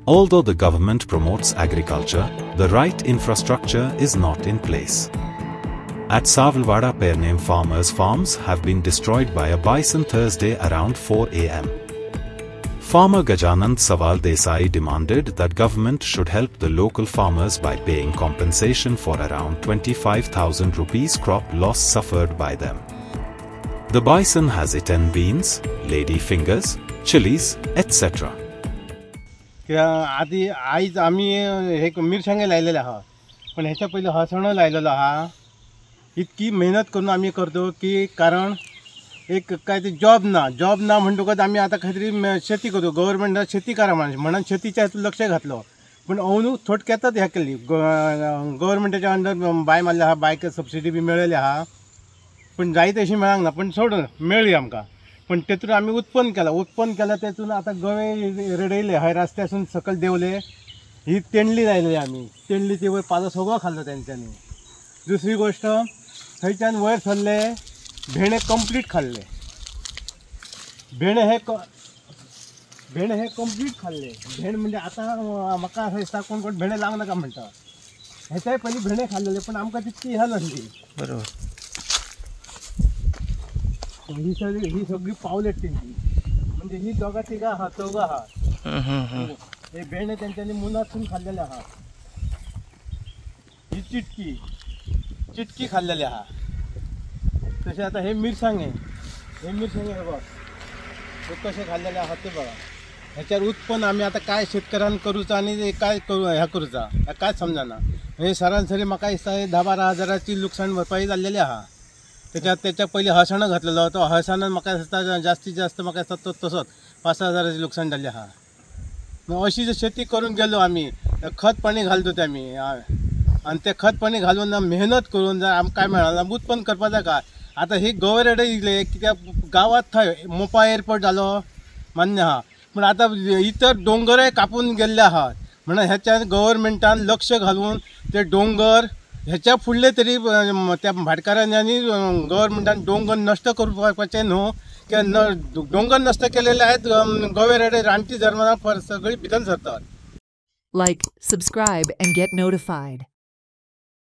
Although the government promotes agriculture, the right infrastructure is not in place. At Savalwada Pername farmers' farms have been destroyed by a bison Thursday around 4 am. Farmer Gajanand Sawal Desai demanded that government should help the local farmers by paying compensation for around 25,000 rupees crop loss suffered by them. The bison has eaten beans, lady fingers, chilies, etc. आधी eyes आम्ही हे मिरसांगे लायलेले आहात, पण ह्याच्या पहिले हसणं लायलेलं आहा. इतकी मेहनत करून आम्ही करतो की कारण एक काय ते जॉब ना म्हणतो का आम्ही आता काहीतरी शेती करतो. गव्हर्नमेंटानं शेती करा म्हणून शेतीच्या हातून लक्ष घातलं, पण अवनू थोडक्यातच ह्या केली. गव्हर्नमेंटाच्या अंडर बाय मारल्या हा, बायक सबसिडी बी मिळाली हा, पण जाय तशी मिळाक ना, पण सोडून मेळ्ळी आमकां. पण तेतून आम्ही उत्पन्न केलं त्यातून आता गवे रडयले हय रस्त्यासून सकल देवले. ही तेंडली लायलेली आम्ही, तेंडली ते वर पालो सगळं खाल्लं त्यांच्यानी. दुसरी गोष्ट थंयच्यान वयर सरले भेणे कंप्लीट खाल्ले. भेणे हे कंप्लीट खाल्ले. भेण म्हणजे आता म्हाका असं दिसता कोण कोण भेणे लावं नाका म्हणटा. ह्याच्याय पयलीं भेणे खाल्लेले, पण आमकां तितकी ह्या नासली. बरोबर. ही सगळी पावलेट तेंची, म्हणजे ही दोगा तिगा आहात, चौगा आहात. हे भेणे त्यांच्यानी मुनातून खाल्लेले आहात. ही चिटकी खाल्लेली आहात. तसे आता हे मिरसांगे बघा हे कसे खाल्लेले आहात ते बघा. ह्याच्यावर उत्पन्न आम्ही आता काय शेतकऱ्यांना करूचा आणि काय करू ह्या करूचा काय समजाना. हे सरासरी म्हाका दिसता 10-12 हजाराची नुकसान भरपाई जाल्लेली आहा. त्याच्या पहिले हसणं घातलेलं होतं. हसणानं म्हाका दिसता जास्तीत जास्त म्हाका दिसता तसोच 5 हजाराची नुकसान जाल्लें आहा. अशी जर शेती करून गेलो आम्ही, खत पाणी घालतो ते आम्ही, आणि ते खत पाणी घालून मेहनत करून जर आमकां काय मेळना उत्पन्न करपाचा काय. आता ही गव्हर्नमेंट येयले कित्याक गावात थंय मोपा एअरपोर्ट जालो मान्य आहा, पण आता इतर डोंगरय कापून गेल्ले आहात. म्हणून ह्याच्या गव्हर्नमेंटान लक्ष घालून ते डोंगर ह्याच्या फुडले तरी त्या भाटकारांनी गव्हर्नमेंटान डोंगर नष्ट करपाचे न्हू. किंवा डोंगर नष्ट केलेले आहेत गव्हर्नमेंट रानटी धर्माना सगळी भितर सरतात. Like, subscribe and get notified.